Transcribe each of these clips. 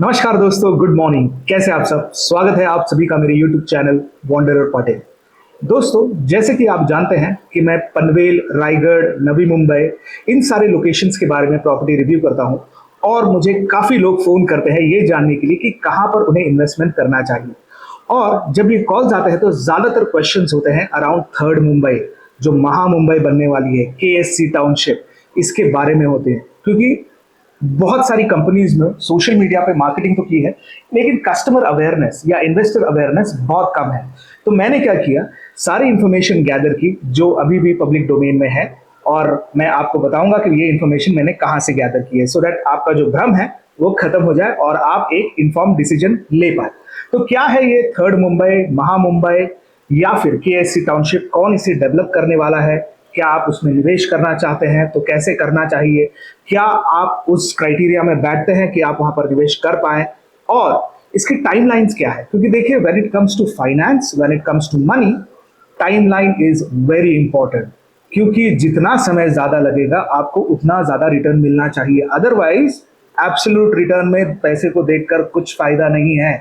नमस्कार दोस्तों, good morning. कैसे आप सब? स्वागत है आप सभी का मेरे YouTube चैनल वॉन्डरर पटेल। दोस्तों, जैसे कि आप जानते हैं कि मैं पनवेल, रायगढ़, नवी मुंबई इन सारे लोकेशंस के बारे में प्रॉपर्टी रिव्यू करता हूं और मुझे काफ़ी लोग फ़ोन करते हैं ये जानने के लिए कि कहां पर उन्हें इन्वेस्टमेंट करना चाहिए। और जब ये कॉल्स आते हैं तो ज़्यादातर क्वेश्चंस होते हैं अराउंड थर्ड मुंबई, जो महा मुंबई बनने वाली है, KSC टाउनशिप, इसके बारे में होते हैं। क्योंकि बहुत सारी कंपनीज में सोशल मीडिया पे मार्केटिंग तो की है, लेकिन कस्टमर अवेयरनेस या इन्वेस्टर अवेयरनेस बहुत कम है। तो मैंने क्या किया, सारी इंफॉर्मेशन गैदर की जो अभी भी पब्लिक डोमेन में है, और मैं आपको बताऊंगा कि ये इंफॉर्मेशन मैंने कहाँ से गैदर की है, सो दैट आपका जो भ्रम है वो खत्म हो जाए और आप एक इन्फॉर्म डिसीजन ले पाए। तो क्या है ये थर्ड मुंबई, महा मुंबई या फिर KSC टाउनशिप? कौन इसे डेवलप करने वाला है? क्या आप उसमें निवेश करना चाहते हैं तो कैसे करना चाहिए? क्या आप उस क्राइटेरिया में बैठते हैं कि आप वहां पर निवेश कर पाए? और इसकी टाइमलाइंस क्या है? क्योंकि देखिए, when it comes to finance, when it comes to money, timeline is very important. क्योंकि जितना समय ज्यादा लगेगा आपको उतना ज्यादा रिटर्न मिलना चाहिए। अदरवाइज एब्सोल्यूट रिटर्न में पैसे को देखकर कुछ फायदा नहीं है।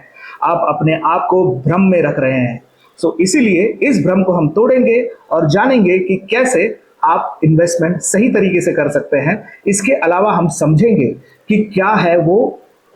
आप अपने आप को भ्रम में रख रहे हैं। इसीलिए इस भ्रम को हम तोड़ेंगे और जानेंगे कि कैसे आप इन्वेस्टमेंट सही तरीके से कर सकते हैं। इसके अलावा हम समझेंगे कि क्या है वो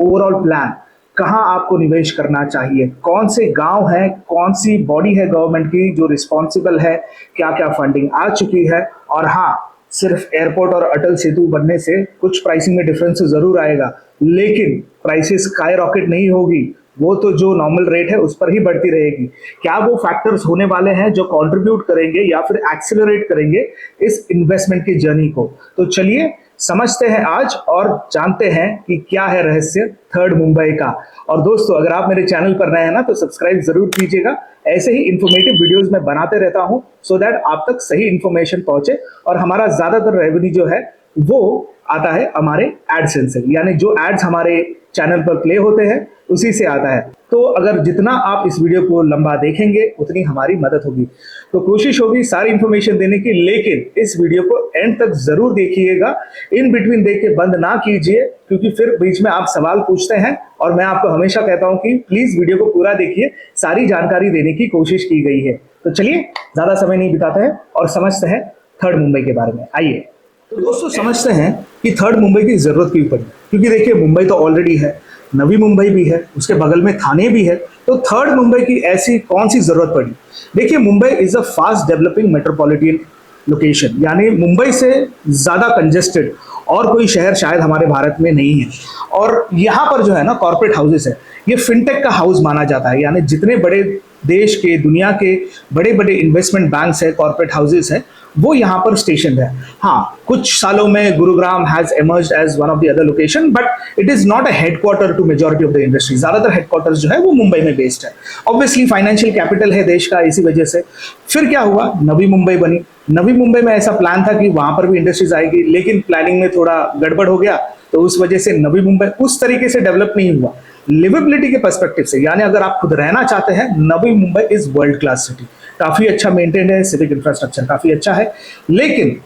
ओवरऑल प्लान, कहां आपको निवेश करना चाहिए, कौन से गांव है, कौन सी बॉडी है गवर्नमेंट की जो रिस्पॉन्सिबल है, क्या क्या फंडिंग आ चुकी है। और हाँ, सिर्फ एयरपोर्ट और अटल सेतु बनने से कुछ प्राइसिंग में डिफरेंस जरूर आएगा, लेकिन प्राइसेस स्काई रॉकेट नहीं होगी। वो तो जो नॉर्मल रेट है उस पर ही बढ़ती रहेगी। क्या वो फैक्टर्स होने वाले हैं जो कंट्रीब्यूट करेंगे या फिर एक्सेलरेट करेंगे इस इन्वेस्टमेंट की जर्नी को? तो चलिए समझते हैं आज और जानते हैं कि क्या है रहस्य थर्ड मुंबई का। और दोस्तों, अगर आप मेरे चैनल पर नए हैं ना तो सब्सक्राइब जरूर कीजिएगा। ऐसे ही इंफॉर्मेटिव वीडियोस मैं बनाते रहता हूं सो दैट आप तक सही इंफॉर्मेशन पहुंचे। और हमारा ज्यादातर रेवेन्यू जो है वो आता है हमारे एडसेंस से, यानी जो एड्स हमारे चैनल पर प्ले होते हैं उसी से आता है। तो अगर जितना आप इस वीडियो को लंबा देखेंगे उतनी हमारी मदद होगी। तो कोशिश होगी सारी इंफॉर्मेशन देने की, लेकिन इस वीडियो को एंड तक जरूर देखिएगा। इन बिटवीन देख के बंद ना कीजिए, क्योंकि फिर बीच में आप सवाल पूछते हैं और मैं आपको हमेशा कहता हूं कि प्लीज वीडियो को पूरा देखिए, सारी जानकारी देने की कोशिश की गई है। तो चलिए ज्यादा समय नहीं बिताते हैं और समझते हैं थर्ड मुंबई के बारे में। आइए तो दोस्तों, समझते हैं कि थर्ड मुंबई की जरूरत क्यों पड़ी। क्योंकि देखिए, मुंबई तो ऑलरेडी है, नवी मुंबई भी है, उसके बगल में थाने भी है, तो थर्ड मुंबई की ऐसी कौन सी जरूरत पड़ी? देखिए, Mumbai is a fast developing metropolitan location, यानी मुंबई से ज्यादा कंजेस्टेड और कोई शहर शायद हमारे भारत में नहीं है। और यहाँ पर जो है ना कॉर्पोरेट हाउसेस है, ये फिनटेक का हाउस माना जाता है। यानी जितने बड़े देश के, दुनिया के बड़े बड़े इन्वेस्टमेंट बैंक्स है, कॉर्पोरेट हाउसेस है, वो यहाँ पर स्टेशन है। हाँ, कुछ सालों में Gurugram has emerged as one of the other location, but it is not a headquarter to majority of the industry. ज्यादातर हेडक्वार्टर्स जो है वो मुंबई में बेस्ड है। ऑब्वियसली फाइनेंशियल कैपिटल है देश का, इसी वजह से फिर क्या हुआ, नवी मुंबई बनी। नवी मुंबई में ऐसा प्लान था कि वहां पर भी इंडस्ट्रीज आएगी, लेकिन प्लानिंग में थोड़ा गड़बड़ हो गया, तो उस वजह से नवी मुंबई उस तरीके से डेवलप नहीं हुआ। लिवेबिलिटी के पर्सपेक्टिव से, यानी अगर आप खुद रहना चाहते हैं, Navi Mumbai is world class city, काफी अच्छा मेंटेन है, सिविक इंफ्रास्ट्रक्चर काफी अच्छा है। लेकिन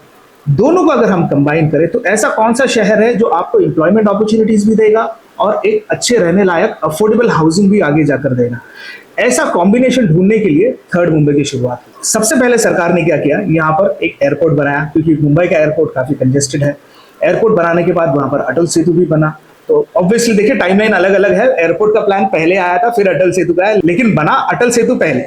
दोनों को अगर हम कंबाइन करें तो ऐसा कौन सा शहर है जो आपको एम्प्लॉयमेंट अपॉर्चुनिटीज भी देगा और एक अच्छे रहने लायक अफोर्डेबल हाउसिंग भी आगे जाकर देगा? ऐसा कॉम्बिनेशन ढूंढने के लिए थर्ड मुंबई की शुरुआत की। सबसे पहले सरकार ने क्या किया, यहाँ पर एक एयरपोर्ट बनाया, क्योंकि मुंबई का एयरपोर्ट काफी कंजेस्टेड है। एयरपोर्ट बनाने के बाद वहां पर अटल सेतु भी बना। तो ऑब्वियसली देखिए, टाइमलाइन अलग अलग है। एयरपोर्ट का प्लान पहले आया था, फिर अटल सेतु का है, लेकिन बना अटल सेतु पहले।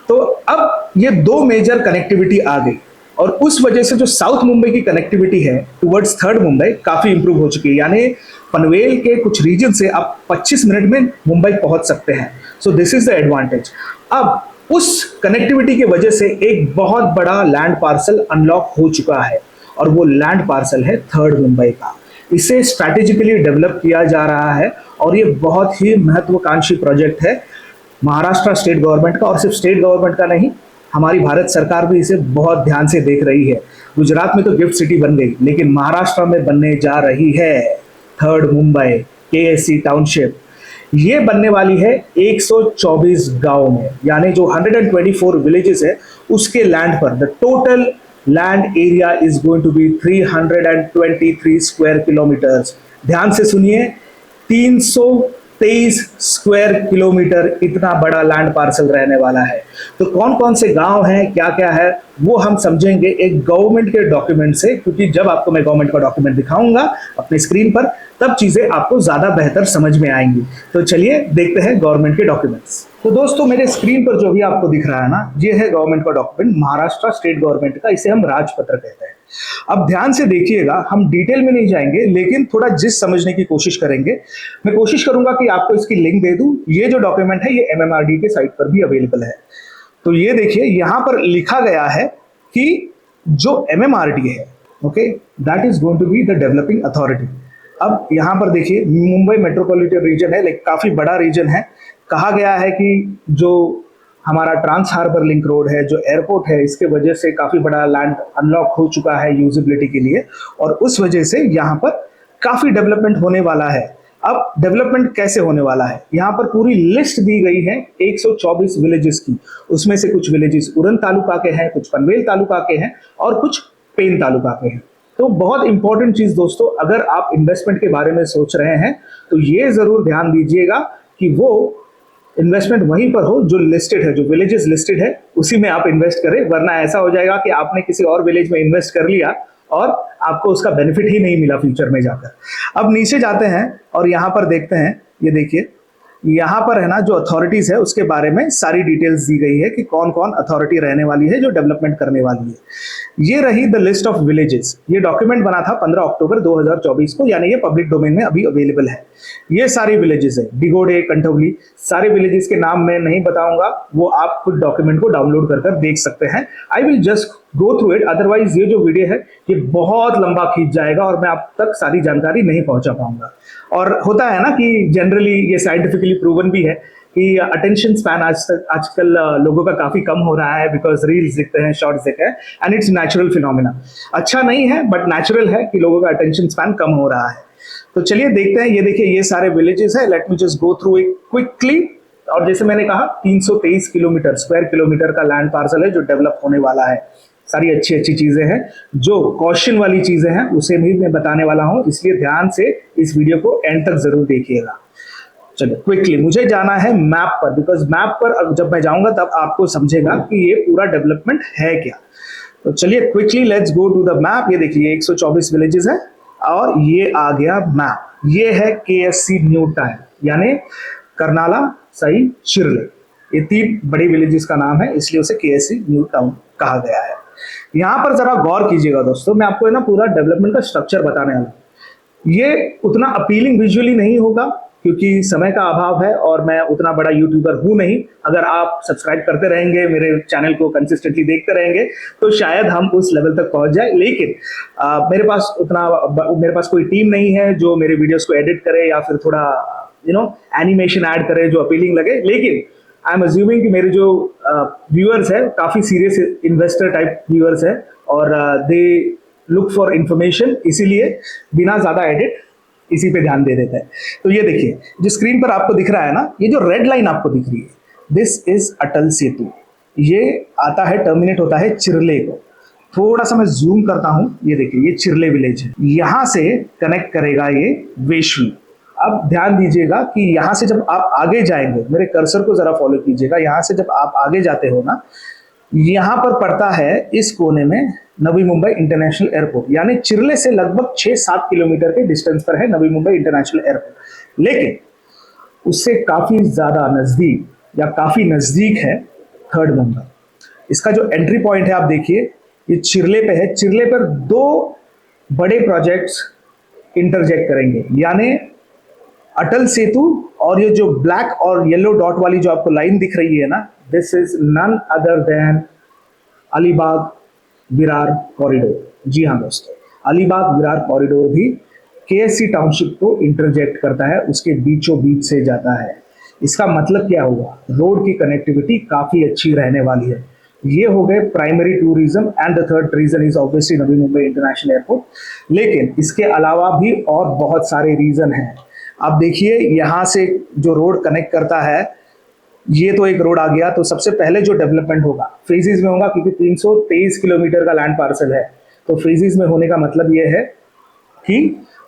तो अब ये दो मेजर कनेक्टिविटी आ गई और उस वजह से जो साउथ मुंबई की कनेक्टिविटी है टुवर्ड्स थर्ड मुंबई काफी इंप्रूव हो चुकी है। यानी पनवेल के कुछ रीजन से आप 25 मिनट में मुंबई पहुंच सकते हैं। So this is the advantage. अब उस कनेक्टिविटी की वजह से एक बहुत बड़ा लैंड पार्सल अनलॉक हो चुका है, और वो लैंड पार्सल है थर्ड मुंबई का। इसे स्ट्रैटेजिकली डेवलप किया जा रहा है और ये बहुत ही महत्वाकांक्षी प्रोजेक्ट है महाराष्ट्र स्टेट गवर्नमेंट का। और सिर्फ स्टेट गवर्नमेंट का नहीं, हमारी भारत सरकार भी इसे बहुत ध्यान से देख रही है। गुजरात में तो गिफ्ट सिटी बन गई, लेकिन महाराष्ट्र में बनने जा रही है थर्ड मुंबई, KSC टाउनशिप। ये बनने वाली है 124 गांव में, यानी जो 124 विलेजेस है उसके लैंड पर। The total land area is going to be 323 square kilometres. ध्यान से सुनिए, 323 स्क्वायर किलोमीटर इतना बड़ा लैंड पार्सल रहने वाला है। तो कौन कौन से गांव हैं, क्या क्या है, वो हम समझेंगे एक गवर्नमेंट के डॉक्यूमेंट से, क्योंकि जब आपको मैं गवर्नमेंट का डॉक्यूमेंट दिखाऊंगा अपने स्क्रीन पर तब चीजें आपको ज्यादा बेहतर समझ में आएंगी। तो चलिए देखते हैं गवर्नमेंट के डॉक्यूमेंट्स। तो दोस्तों मेरे स्क्रीन पर जो भी आपको दिख रहा है ना, ये है गवर्नमेंट का डॉक्यूमेंट, महाराष्ट्र स्टेट गवर्नमेंट का, इसे हम राजपत्र कहते हैं। अब ध्यान से देखिएगा, हम डिटेल में नहीं जाएंगे लेकिन थोड़ा जिस समझने की कोशिश करेंगे। मैं कोशिश करूंगा कि आपको इसकी लिंक दे दूं। ये जो डॉक्यूमेंट है ये MMRD के साइट पर भी अवेलेबल है। तो ये देखिए यहां पर लिखा गया है कि जो MMRD है, okay, that is going to be the developing authority. अब यहां पर देखिए मुंबई मेट्रोपॉलिटन रीजन है, लाइक काफी बड़ा रीजन है। कहा गया है कि जो हमारा ट्रांस हार्बर लिंक रोड है, जो एयरपोर्ट है, इसके वजह से काफी बड़ा लैंड अनलॉक हो चुका है यूजिबिलिटी के लिए, और उस वजह से यहाँ पर काफी डेवलपमेंट होने वाला है। अब डेवलपमेंट कैसे होने वाला है, यहाँ पर पूरी लिस्ट दी गई है 124 विलेजेस की। उसमें से कुछ विलेजेस उरन तालुका के हैं, कुछ पनवेल तालुका के हैं और कुछ पेन तालुका के हैं। तो बहुत इंपॉर्टेंट चीज दोस्तों, अगर आप इन्वेस्टमेंट के बारे में सोच रहे हैं तो ये जरूर ध्यान दीजिएगा कि वो इन्वेस्टमेंट वहीं पर हो जो लिस्टेड है, जो विलेजेस लिस्टेड है उसी में आप इन्वेस्ट करें, वरना ऐसा हो जाएगा कि आपने किसी और विलेज में इन्वेस्ट कर लिया और आपको उसका बेनिफिट ही नहीं मिला फ्यूचर में जाकर। अब नीचे जाते हैं और यहाँ पर देखते हैं, ये देखिए यहाँ पर है ना जो अथॉरिटीज है उसके बारे में सारी डिटेल्स दी गई है कि कौन कौन अथॉरिटी रहने वाली है जो डेवलपमेंट करने वाली है। ये रही द लिस्ट ऑफ विलेजेस। ये डॉक्यूमेंट बना था 15 अक्टूबर 2024 को, यानी ये पब्लिक डोमेन में अभी अवेलेबल है। ये सारी विलेजेस है, डिगोडे, कंठौली, सारे विलेजेस के नाम मैं नहीं बताऊंगा, वो आप खुद डॉक्यूमेंट को डाउनलोड कर देख सकते हैं। I will just go through it, otherwise ये जो वीडियो है ये बहुत लंबा खींच जाएगा और मैं आप तक सारी जानकारी नहीं पहुंचा पाऊंगा। और होता है ना कि जनरली ये साइंटिफिकली प्रूवन भी है कि अटेंशन स्पैन आजकल लोगों का काफी कम हो रहा है, बिकॉज रील्स दिखते हैं, शॉर्ट्स दिखते हैं, एंड इट्स नेचुरल फिनोमिना। अच्छा नहीं है बट नेचुरल है कि लोगों का अटेंशन स्पैन कम हो रहा है। तो चलिए देखते हैं, ये देखिए ये सारे विलेजेस है। Let me just go through it quickly. और जैसे मैंने कहा 323 किलोमीटर स्क्वायर किलोमीटर का लैंड पार्सल है जो डेवलप होने वाला है। सारी अच्छी अच्छी चीजें हैं, जो कॉशन वाली चीजें हैं उसे भी मैं बताने वाला हूं, इसलिए ध्यान से इस वीडियो को एंड तक जरूर देखिएगा। चलिए क्विकली मुझे जाना है मैप पर, बिकॉज मैप पर जब मैं जाऊंगा तब आपको समझेगा कि ये पूरा डेवलपमेंट है क्या। तो चलिए quickly let's go to the map. ये देखिए 124 विलेजेस है और ये आ गया मैप। ये है KSC न्यू टाउन, यानी करनाला, सई, चिरले, ये 3 बड़े विलेजेस का नाम है, इसलिए उसे KSC न्यू टाउन कहा गया है। यहाँ पर जरा गौर कीजिएगा दोस्तों, मैं आपको है ना पूरा डेवलपमेंट का स्ट्रक्चर बताने वाला हूँ। ये उतना अपीलिंग विजुअली नहीं होगा क्योंकि समय का अभाव है और मैं उतना बड़ा यूट्यूबर हूं नहीं। अगर आप सब्सक्राइब करते रहेंगे, मेरे चैनल को कंसिस्टेंटली देखते रहेंगे तो शायद हम उस लेवल तक पहुंच जाए, लेकिन मेरे पास कोई टीम नहीं है जो मेरे वीडियोस को एडिट करे या फिर थोड़ा एनिमेशन ऐड करे जो अपीलिंग लगे। लेकिन आई एम अज्यूमिंग कि मेरे जो व्यूअर्स है काफी सीरियस इन्वेस्टर टाइप व्यूअर्स है और दे लुक फॉर इंफॉर्मेशन, इसीलिए बिना ज्यादा एडिट इसी पे ध्यान दे देते हैं। तो ये देखिए जो स्क्रीन पर आपको दिख रहा है ना, ये जो रेड लाइन आपको दिख रही है, दिस इज अटल सेतु। ये आता है, टर्मिनेट होता है चिरले को। थोड़ा सा मैं जूम करता हूं, ये देखिए ये चिरले विलेज है, यहां से कनेक्ट करेगा ये वेशवी। अब ध्यान दीजिएगा कि यहां से जब आप आगे जाएंगे, मेरे कर्सर को जरा फॉलो कीजिएगा, यहां से जब आप आगे जाते हो ना, यहां पर पड़ता है इस कोने में नवी मुंबई इंटरनेशनल एयरपोर्ट, यानी चिरले से लगभग 6-7 किलोमीटर के डिस्टेंस पर है नवी मुंबई इंटरनेशनल एयरपोर्ट। लेकिन उससे काफी ज्यादा नजदीक या काफी नजदीक है थर्ड मुंबई। इसका जो एंट्री पॉइंट है आप देखिए ये चिरले पे है। चिरले पर 2 बड़े प्रोजेक्ट्स इंटरजेक्ट करेंगे, यानी अटल सेतु और ये जो ब्लैक और येलो डॉट वाली जो आपको लाइन दिख रही है ना, this is none other than Alibag Virar corridor. जी हाँ दोस्तों, अलीबाग विरार कॉरिडोर भी KSC टाउनशिप को इंटरजेक्ट करता है, उसके बीचों बीच से जाता है। इसका मतलब क्या हुआ, रोड की कनेक्टिविटी काफी अच्छी रहने वाली है। ये हो गए primary tourism, and the third region is obviously Navi Mumbai international airport. लेकिन इसके अलावा भी और बहुत सारे रीजन हैं। आप देखिए यहाँ से जो रोड कनेक्ट करता है, ये तो एक रोड आ गया। तो सबसे पहले जो डेवलपमेंट होगा फेजेस में होगा, क्योंकि 323 किलोमीटर का लैंड पार्सल है, तो फेजेस में होने का मतलब ये है कि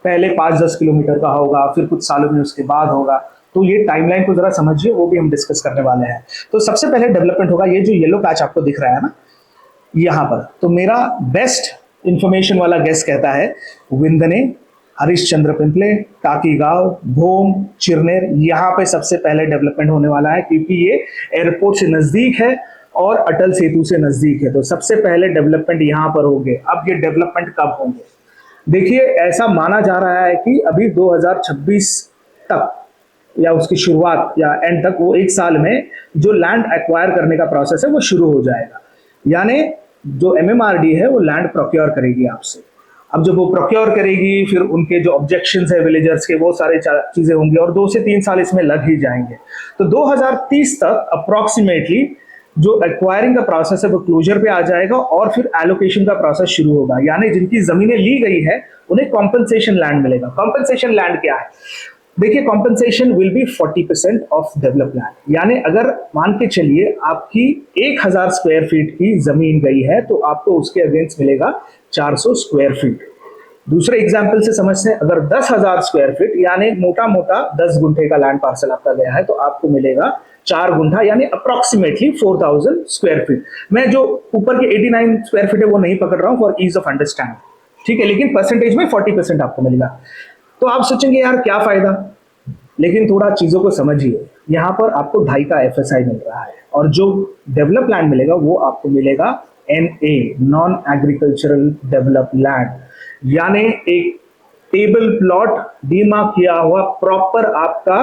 पहले 5-10 किलोमीटर का होगा, फिर कुछ सालों में उसके बाद होगा। तो ये टाइमलाइन को जरा समझिए, वो भी हम डिस्कस करने वाले हैं। तो सबसे पहले डेवलपमेंट होगा, ये जो येलो पैच आपको दिख रहा है ना यहाँ पर, तो मेरा बेस्ट इंफॉर्मेशन वाला गेस कहता है विंदने, हरिश्चंद्र पिंपले, टाकीगांव, भोम, चिरनेर, यहाँ पे सबसे पहले डेवलपमेंट होने वाला है, क्योंकि ये एयरपोर्ट से नजदीक है और अटल सेतु से नजदीक है। तो सबसे पहले डेवलपमेंट यहाँ पर होंगे। अब ये डेवलपमेंट कब होंगे? देखिए, ऐसा माना जा रहा है कि अभी 2026 तक या उसकी शुरुआत या एंड तक, वो एक साल में जो लैंड एक्वायर करने का प्रोसेस है वो शुरू हो जाएगा। यानी जो एमएमआरडी है वो लैंड प्रोक्योर करेगी आपसे। अब जब वो प्रोक्योर करेगी, फिर उनके जो ऑब्जेक्शंस है विलेजर्स के, वो सारे चीजें होंगी और 2 से 3 साल इसमें लग ही जाएंगे। तो 2030 तक अप्रोक्सीमेटली जो एक्वायरिंग का प्रोसेस है वो क्लोजर पे आ जाएगा और फिर एलोकेशन का प्रोसेस शुरू होगा। यानी जिनकी जमीनें ली गई है उन्हें कॉम्पनसेशन लैंड मिलेगा। कॉम्पनसेशन लैंड क्या है? देखिए, compensation will be 40% of develop land. यानी अगर मान के चलिए आपकी 1000 स्क्वायर फीट की जमीन गई है तो आपको उसके अगेंस्ट मिलेगा 400 स्क्वायर फीट। दूसरे एग्जाम्पल से समझते हैं, अगर 10,000 स्क्वायर फीट यानी मोटा मोटा 10 गुंठे का लैंड पार्सल आपका गया है, तो आपको मिलेगा 4 गुंठा यानी अप्रोक्सीमेटली 4000 स्क्वायर फीट। मैं जो ऊपर के 89 स्क्वायर फीट है वो नहीं पकड़ रहा हूं फॉर ईज ऑफ अंडरस्टैंड, ठीक है, लेकिन परसेंटेज में 40% आपको मिलेगा। तो आप सोचेंगे यार क्या फायदा, लेकिन थोड़ा चीजों को समझिए। यहाँ पर आपको 2.5 का एफएसआई मिल रहा है और जो डेवलप लैंड मिलेगा वो आपको मिलेगा NA, non agricultural develop land. यानी एक टेबल प्लॉट डीमार्क किया हुआ प्रॉपर आपका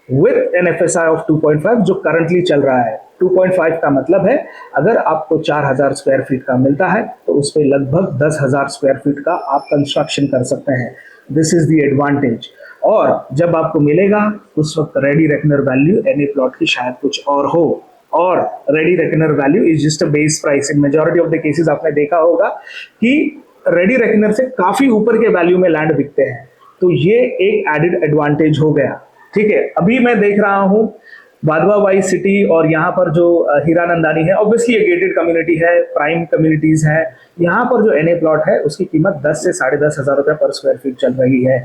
विथ एन एफएसआई ऑफ 2.5 जो करंटली चल रहा है। 2.5 का मतलब है अगर आपको 4000 स्क्वायर फीट का मिलता है तो उस पर लगभग 10,000 स्क्वायर फीट का आप कंस्ट्रक्शन कर सकते हैं। This is the advantage. और जब आपको मिलेगा उस वक्त ready reckoner value any plot की शायद कुछ और हो, और ready reckoner value is just a base price. In majority of the cases आपने देखा होगा कि रेडी रेकनर से काफी ऊपर के वैल्यू में लैंड बिकते हैं। तो ये एक एडेड एडवांटेज हो गया, ठीक है। अभी मैं देख रहा हूं वाधवा वाई सिटी और यहाँ पर जो हीरानंदानी है, ऑब्वियसली ये गेटेड कम्युनिटी है, प्राइम कम्युनिटीज है। यहाँ पर जो एनए प्लॉट है उसकी कीमत 10 से 10,500 हजार रुपए पर स्क्वायर फीट चल रही है।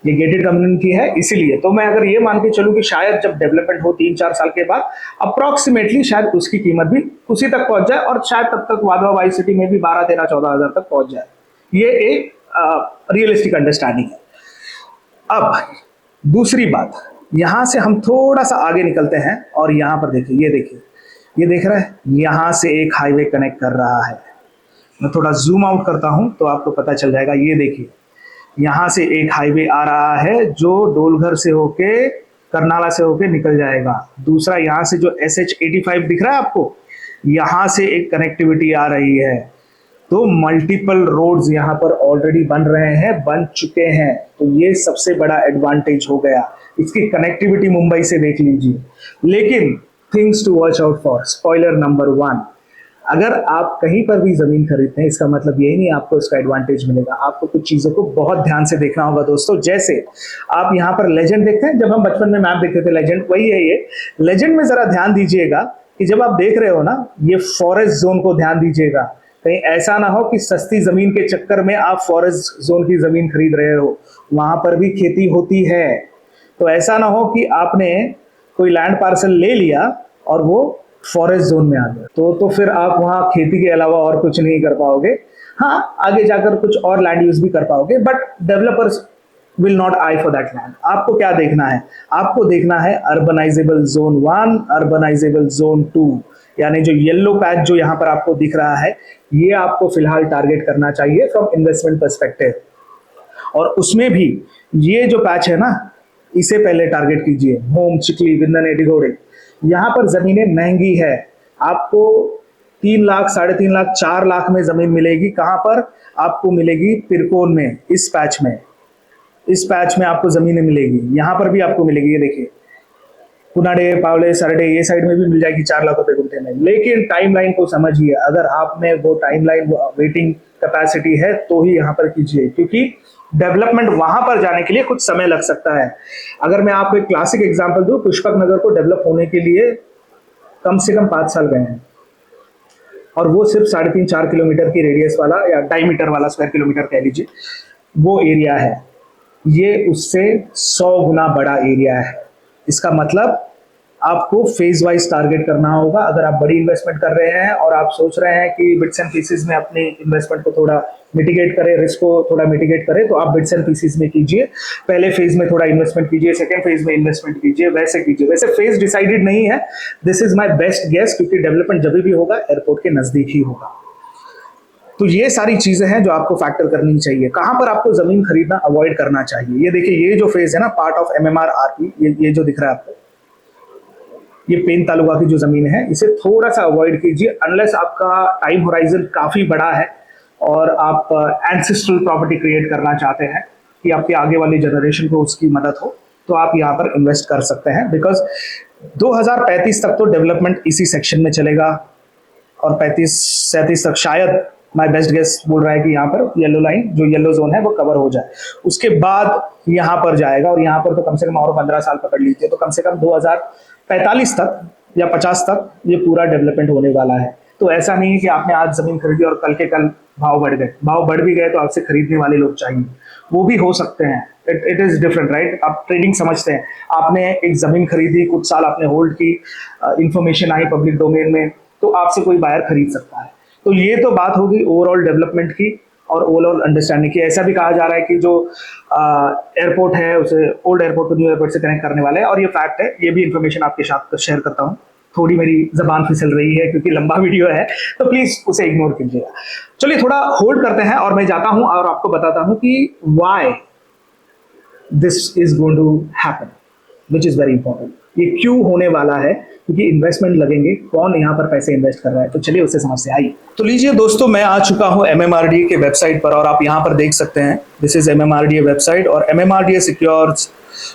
ये गेटेड कम्युनिटी है इसीलिए। तो मैं अगर ये मान के चलूं कि शायद जब डेवलपमेंट हो 3-4 साल के बाद अप्रोक्सीमेटली शायद उसकी कीमत भी उसी तक पहुंच जाए और शायद तब तक वाधवा वाई सिटी में भी 12, 13, 14 हजार तक पहुंच जाए। ये एक रियलिस्टिक अंडरस्टैंडिंग है। अब दूसरी बात, यहां से हम थोड़ा सा आगे निकलते हैं और यहां पर देखिए, ये देख रहा है, यहां से एक हाईवे कनेक्ट कर रहा है। मैं थोड़ा जूम आउट करता हूं तो आपको पता चल जाएगा। ये देखिए, यहां से एक हाईवे आ रहा है जो डोलघर से होके करनाला से होके निकल जाएगा। दूसरा यहां से जो SH85 दिख रहा है आपको, यहां से एक कनेक्टिविटी आ रही है। तो मल्टीपल रोड्स यहाँ पर ऑलरेडी बन रहे हैं, बन चुके हैं। तो ये सबसे बड़ा एडवांटेज हो गया। इसकी कनेक्टिविटी मुंबई से देख लीजिए। लेकिन things to watch out for, spoiler number 1, अगर आप कहीं पर भी जमीन खरीदते हैं इसका मतलब यही नहीं आपको इसका एडवांटेज मिलेगा। आपको कुछ चीजों को बहुत ध्यान से देखना होगा दोस्तों। जैसे आप यहाँ पर लेजेंड देखते हैं, जब हम बचपन में मैप देखते थे लेजेंड, वही है ये। लेजेंड में जरा ध्यान दीजिएगा कि जब आप देख रहे हो ना, ये फॉरेस्ट जोन को ध्यान दीजिएगा। कहीं ऐसा ना हो कि सस्ती जमीन के चक्कर में आप फॉरेस्ट जोन की जमीन खरीद रहे हो, वहां पर भी खेती होती है। तो ऐसा ना हो कि आपने कोई लैंड पार्सल ले लिया और वो फॉरेस्ट जोन में आ गया, तो फिर आप वहां खेती के अलावा और कुछ नहीं कर पाओगे। हाँ, आगे जाकर कुछ और लैंड यूज भी कर पाओगे, but developers will not I for that land. आपको क्या देखना है? आपको देखना है अर्बनाइजेबल जोन 1, अर्बनाइजेबल जोन 2, यानी जो येलो पैच जो यहाँ पर आपको दिख रहा है, ये आपको फिलहाल टारगेट करना चाहिए फ्रॉम इन्वेस्टमेंट पर्सपेक्टिव। और उसमें भी ये जो पैच है ना, इसे पहले टारगेट कीजिए। होम, चिखली, विंदने, डिगोरे, यहाँ पर जमीनें महंगी है। आपको 3 लाख, 3.5 लाख, 4 लाख में जमीन मिलेगी। कहाँ पर? आपको मिलेगी पिरकोन में, इस पैच में आपको जमीनें मिलेगी। यहाँ पर भी आपको मिलेगी, ये देखिए, पुनाडे, पावले, सरडे, ये साइड में भी मिल जाएगी 4 लाख रुपए गुंठे में। लेकिन टाइमलाइन को समझिए, अगर आप में वो टाइमलाइन, वेटिंग कैपेसिटी है तो ही यहाँ पर कीजिए, क्योंकि डेवलपमेंट वहां पर जाने के लिए कुछ समय लग सकता है। अगर मैं आपको एक क्लासिक एग्जांपल दूं, पुष्पक नगर को डेवलप होने के लिए कम से कम 5 साल गए हैं, और वो सिर्फ 3.5-4 किलोमीटर की रेडियस वाला या डायमीटर वाला, स्क्वायर किलोमीटर कह लीजिए, वो एरिया है, ये उससे 100 गुना बड़ा एरिया है। इसका मतलब आपको फेज वाइज टारगेट करना होगा। अगर आप बड़ी इन्वेस्टमेंट कर रहे हैं और आप सोच रहे हैं कि बिट्स एंड पीसेस में अपनी इन्वेस्टमेंट को थोड़ा मिटिगेट करें, रिस्क को थोड़ा मिटिगेट करें, तो आप बिट्स एंड पीसेस में कीजिए। पहले फेज में थोड़ा इन्वेस्टमेंट कीजिए, सेकंड फेज में इन्वेस्टमेंट कीजिए, वैसे कीजिए। वैसे फेज डिसाइडेड नहीं है, this is my best guess, क्योंकि डेवलपमेंट जब भी होगा एयरपोर्ट के नजदीक ही होगा। तो ये सारी चीजें हैं जो आपको फैक्टर करनी चाहिए। कहां पर आपको जमीन खरीदना अवॉइड करना चाहिए, ये देखिए, ये जो फेज है ना, पार्ट ऑफ MMRRP, ये जो दिख रहा है आपको, ये पेन तालुका की जो जमीन है, इसे थोड़ा सा अवॉइड कीजिए अनलेस आपका टाइम होराइजन काफी बड़ा है और आप एंसेस्ट्रल प्रॉपर्टी क्रिएट करना चाहते हैं कि आपके आगे वाली जनरेशन को उसकी मदद हो, तो आप यहाँ पर इन्वेस्ट कर सकते हैं। बिकॉज 2035 तक तो डेवलपमेंट इसी सेक्शन में चलेगा और 35-37 तक शायद, माय बेस्ट गेस बोल रहा है कि यहाँ पर येलो लाइन, जो येलो जोन है, वो कवर हो जाए। उसके बाद यहाँ पर जाएगा और यहाँ पर तो कम से कम और 15 साल पकड़ लीजिए, तो कम से कम 2045 तक या 50 तक ये पूरा डेवलपमेंट होने वाला है। तो ऐसा नहीं है कि आपने आज जमीन खरीदी और कल के कल भाव बढ़ गए। भाव बढ़ भी गए तो आपसे खरीदने वाले लोग चाहिए, वो भी हो सकते हैं। It is different, right? आप ट्रेडिंग समझते हैं, आपने एक जमीन खरीदी, कुछ साल आपने होल्ड की, इंफॉर्मेशन आई पब्लिक डोमेन में, तो आपसे कोई बायर खरीद सकता है। तो ये तो बात होगी ओवरऑल डेवलपमेंट की और ओवरऑल अंडरस्टैंडिंग की। ऐसा भी कहा जा रहा है कि जो एयरपोर्ट है उसे ओल्ड एयरपोर्ट को न्यू एयरपोर्ट से कनेक्ट करने वाला है, और ये फैक्ट है। ये भी इंफॉर्मेशन आपके साथ शेयर करता हूँ। थोड़ी मेरी जबान फिसल रही है क्योंकि लंबा वीडियो है, तो प्लीज उसे इग्नोर कीजिएगा। चलिए थोड़ा होल्ड करते हैं और मैं जाता हूं और आपको बताता हूं कि why this is going to happen, which is very important. ये क्यों होने वाला है, क्योंकि इन्वेस्टमेंट लगेंगे, कौन यहाँ पर पैसे इन्वेस्ट कर रहा है, तो चलिए उससे समस्या आई। तो लीजिए दोस्तों, मैं आ चुका हूँ MMRDA के वेबसाइट पर और आप यहाँ पर देख सकते हैं, दिस इज MMRDA वेबसाइट और MMRDA secures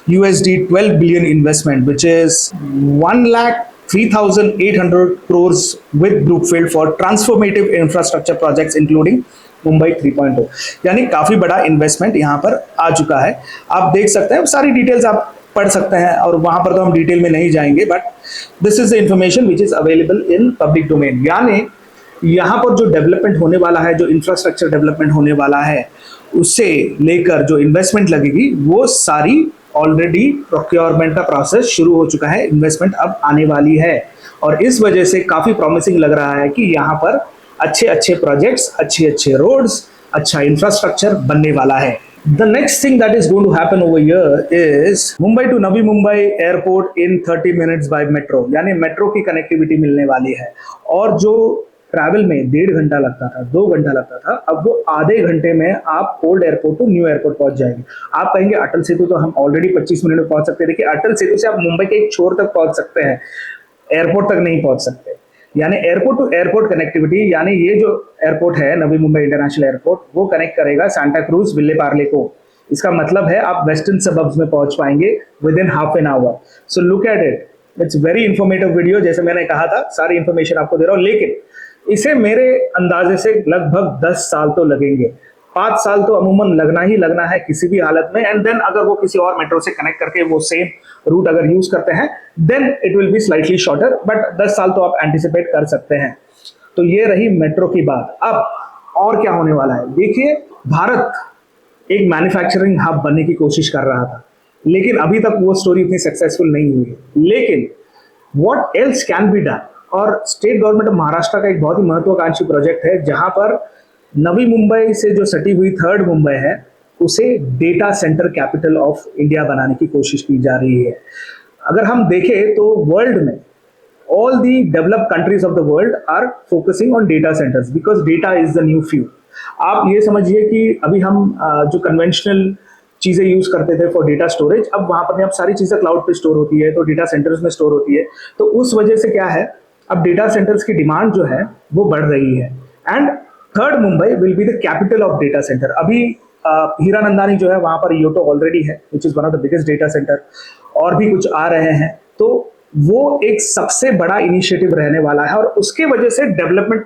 $12 billion investment, which is 1,03,800 crores with Brookfield for transformative infrastructure projects including Mumbai 3.0। यानी काफी बड़ा इन्वेस्टमेंट यहाँ पर आ चुका है। आप देख सकते हैं, सारी डिटेल्स आप पढ़ सकते हैं और वहां पर तो हम डिटेल में नहीं जाएंगे, but this is the information which is available in public domain. यानी यहाँ पर जो डेवलपमेंट होने वाला है, जो इंफ्रास्ट्रक्चर डेवलपमेंट होने वाला है, उससे लेकर जो इन्वेस्टमेंट लगेगी, वो सारी ऑलरेडी प्रोक्योरमेंट का प्रोसेस शुरू हो चुका है। इन्वेस्टमेंट अब आने वाली है और इस वजह से काफी प्रॉमिसिंग लग रहा है कि यहाँ पर अच्छे अच्छे प्रोजेक्ट्स, अच्छे अच्छे रोड्स, अच्छा इंफ्रास्ट्रक्चर बनने वाला है। The next thing that is going to happen over here is Mumbai to Navi Mumbai airport in 30 minutes by metro, यानी मेट्रो की कनेक्टिविटी मिलने वाली है। और जो ट्रैवल में 1.5 घंटा लगता था, 2 घंटा लगता था, अब वो आधे घंटे में आप old airport to new airport पहुंच जाएंगे। आप कहेंगे अटल सेतु तो हम ऑलरेडी 25 मिनट में पहुंच सकते हैं। देखिए, अटल सेतु से आप मुंबई के एक छोर तक पहुंच सकते हैं, एयरपोर्ट तक नहीं पहुंच सकते। यानी एयरपोर्ट टू एयरपोर्ट कनेक्टिविटी, यानी ये जो एयरपोर्ट है नवी मुंबई इंटरनेशनल एयरपोर्ट, वो कनेक्ट करेगा सांता क्रूज विले पार्ले को। इसका मतलब है आप वेस्टर्न सबर्ब्स में पहुंच पाएंगे with in half an hour. So look at it, it's very informative video. जैसे मैंने कहा था, सारी इंफॉर्मेशन आपको दे रहा हूं, लेकिन इसे मेरे अंदाजे से लगभग 10 साल तो लगेंगे। 5 साल तो अमूमन लगना ही लगना है किसी भी हालत में। एंड देन अगर वो किसी और मेट्रो से कनेक्ट करके वो सेम रूट अगर यूज करते हैं, then it will be slightly shorter, but 10 साल तो आप एंटिसिपेट कर सकते हैं। तो ये रही मेट्रो की बात। अब और क्या होने वाला है, देखिए, भारत एक मैन्युफैक्चरिंग हब बनने की कोशिश कर रहा था, लेकिन अभी तक वो स्टोरी इतनी सक्सेसफुल नहीं हुई है। लेकिन what else can be done, और स्टेट गवर्नमेंट ऑफ महाराष्ट्र का एक बहुत ही महत्वाकांक्षी प्रोजेक्ट है, जहां पर नवी मुंबई से जो सटी हुई थर्ड मुंबई है, उसे data centre capital of India बनाने की कोशिश की जा रही है। अगर हम देखें तो वर्ल्ड में all the developed countries of the world are focusing on data centers because data is the new fuel। आप ये समझिए कि अभी हम जो कन्वेंशनल चीजें यूज करते थे फॉर डेटा स्टोरेज, अब वहां पर अब सारी चीजें क्लाउड पे स्टोर होती है, तो डेटा सेंटर्स में स्टोर होती है। तो उस वजह से क्या है, अब डेटा सेंटर्स की डिमांड जो है वो बढ़ रही है। And third Mumbai will be the capital of data centre. अभी हीरानंदानी जो है वहां पर योटो ऑलरेडी है, which is one of the biggest data centre, और भी कुछ आ रहे हैं। तो वो एक सबसे बड़ा इनिशिएटिव रहने वाला है और उसके वजह से डेवलपमेंट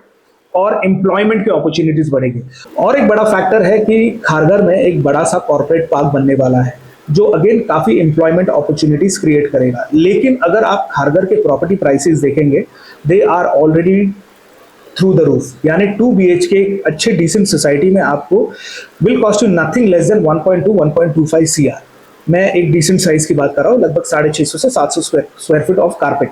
और एम्प्लॉयमेंट की अपॉर्चुनिटीज बढ़ेगी। और एक बड़ा फैक्टर है कि खारघर में एक बड़ा सा कॉर्पोरेट पार्क बनने वाला है, जो अगेन काफी एम्प्लॉयमेंट अपॉर्चुनिटीज क्रिएट करेगा। लेकिन अगर आप खारघर के प्रॉपर्टी प्राइसेस देखेंगे, they are already through the roof, यानी 2 BHK अच्छे डिसेंट सोसाइटी में आपको will cost you nothing less than 1.2-1.25 CR। मैं एक डिसेंट साइज की बात कर रहा हूँ, लगभग 650 से 700 स्क्वायर फीट ऑफ कारपेट।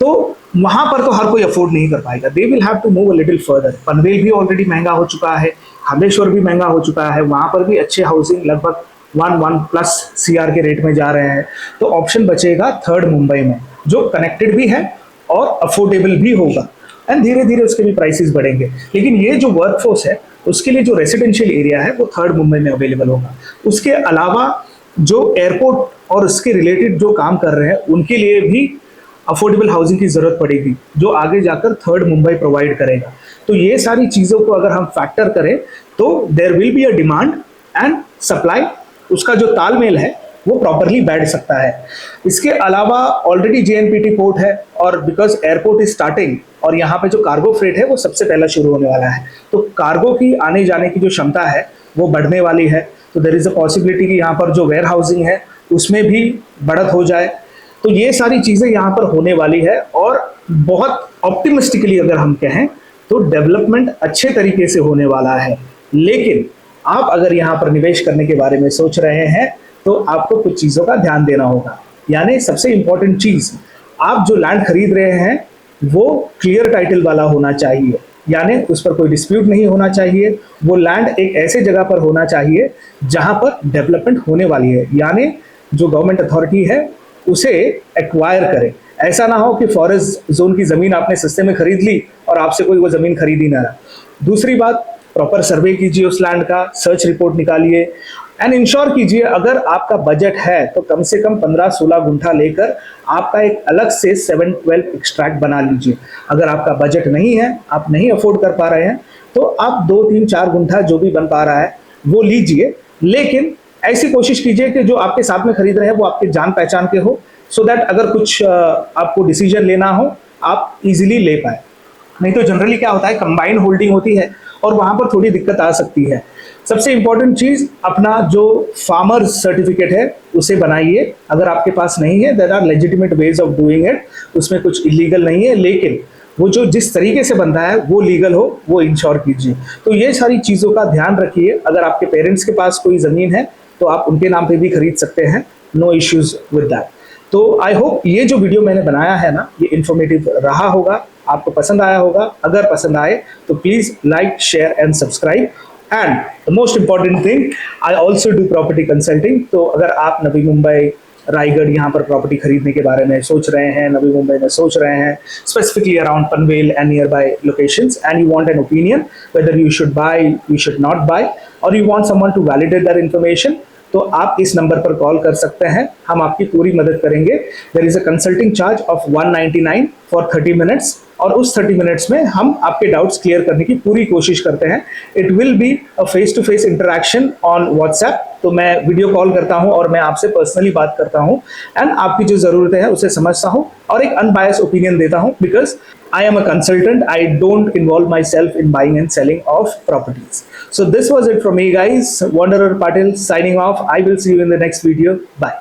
तो वहां पर तो हर कोई अफोर्ड नहीं कर पाएगा, they will have to move a little further. Panvel भी ऑलरेडी महंगा हो चुका है, हमेश्वर भी महंगा हो चुका है, वहां पर भी अच्छे हाउसिंग लगभग 1+ CR के रेट में जा रहे हैं। तो ऑप्शन बचेगा थर्ड मुंबई में, जो कनेक्टेड भी है और अफोर्डेबल भी होगा, एंड धीरे धीरे उसके भी प्राइसेस बढ़ेंगे। लेकिन ये जो वर्कफोर्स है उसके लिए जो रेसिडेंशियल एरिया है वो थर्ड मुंबई में अवेलेबल होगा। उसके अलावा जो एयरपोर्ट और उसके रिलेटेड जो काम कर रहे हैं उनके लिए भी अफोर्डेबल हाउसिंग की जरूरत पड़ेगी, जो आगे जाकर थर्ड मुंबई प्रोवाइड करेगा। तो ये सारी चीजों को अगर हम फैक्टर करें तो there will be a demand and supply, उसका जो तालमेल है वो प्रॉपरली बैठ सकता है। इसके अलावा ऑलरेडी JNPT पोर्ट है, और बिकॉज एयरपोर्ट इज स्टार्टिंग और यहाँ पे जो कार्गो फ्रेट है वो सबसे पहला शुरू होने वाला है, तो कार्गो की आने जाने की जो क्षमता है वो बढ़ने वाली है। तो देयर इज अ पॉसिबिलिटी कि यहाँ पर जो वेयर हाउसिंग है उसमें भी बढ़त हो जाए। तो ये सारी चीजें यहाँ पर होने वाली है, और बहुत ऑप्टिमिस्टिकली अगर हम कहें तो डेवलपमेंट अच्छे तरीके से होने वाला है। लेकिन आप अगर यहाँ पर निवेश करने के बारे में सोच रहे हैं तो आपको कुछ चीजों का ध्यान देना होगा। यानी सबसे इंपॉर्टेंट चीज, आप जो लैंड खरीद रहे हैं वो क्लियर टाइटल वाला होना चाहिए, यानी उस पर कोई डिस्प्यूट नहीं होना चाहिए। वो लैंड एक ऐसे जगह पर होना चाहिए जहां पर डेवलपमेंट होने वाली है, यानी जो गवर्नमेंट अथॉरिटी है उसे एक्वायर करे। ऐसा ना हो कि फॉरेस्ट जोन की जमीन आपने सस्ते में खरीद ली और आपसे कोई वो जमीन खरीद ही ना रहा। दूसरी बात, प्रॉपर सर्वे कीजिए उस लैंड का, सर्च रिपोर्ट निकालिए, एंड इंश्योर कीजिए अगर आपका बजट है तो कम से कम 15-16 गुंठा लेकर आपका एक अलग से 7-12 एक्सट्रैक्ट बना लीजिए। अगर आपका बजट नहीं है, आप नहीं अफोर्ड कर पा रहे हैं, तो आप 2-3-4 गुंठा जो भी बन पा रहा है वो लीजिए। लेकिन ऐसी कोशिश कीजिए कि जो आपके साथ में खरीद रहे हैं वो आपके जान पहचान के हो, सो दैट अगर कुछ आपको डिसीजन लेना हो आप इजीली ले पाए। नहीं तो जनरली क्या होता है, कंबाइंड होल्डिंग होती है और वहां पर थोड़ी दिक्कत आ सकती है। सबसे इंपॉर्टेंट चीज, अपना जो फार्मर सर्टिफिकेट है उसे बनाइए। अगर आपके पास नहीं है, there are legitimate ways of doing it, उसमें कुछ इलीगल नहीं है, लेकिन वो जो जिस तरीके से बनता है वो लीगल हो, वो इंश्योर कीजिए। तो ये सारी चीज़ों का ध्यान रखिए। अगर आपके पेरेंट्स के पास कोई ज़मीन है तो आप उनके नाम पे भी खरीद सकते हैं, नो इश्यूज विद दैट। तो आई होप ये जो वीडियो मैंने बनाया है ना, ये इन्फॉर्मेटिव रहा होगा, आपको पसंद आया होगा। अगर पसंद आए तो please like, share and subscribe. And the most important thing, I also do property consulting. तो अगर आप नवी मुंबई, रायगढ़ यहाँ पर प्रॉपर्टी खरीदने के बारे में सोच रहे हैं, नवी मुंबई में सोच रहे हैं, specifically around Panvel and nearby locations, and you want an opinion whether you should buy, you should not buy, और you want someone to validate that information, तो आप इस नंबर पर कॉल कर सकते हैं, हम आपकी पूरी मदद करेंगे। There is a consulting charge of 199 for 30 minutes, और उस 30 मिनट्स में हम आपके डाउट्स क्लियर करने की पूरी कोशिश करते हैं। It will be a face to face interaction on WhatsApp, तो मैं वीडियो कॉल करता हूं और मैं आपसे पर्सनली बात करता हूं, एंड आपकी जो ज़रूरतें हैं उसे समझता हूं और एक अनबायस्ड ओपिनियन देता हूं, because I am a consultant. I don't involve myself in buying and selling of properties. So this was it from me, guys. Wanderer Patil signing off. I will see you in the next video. Bye.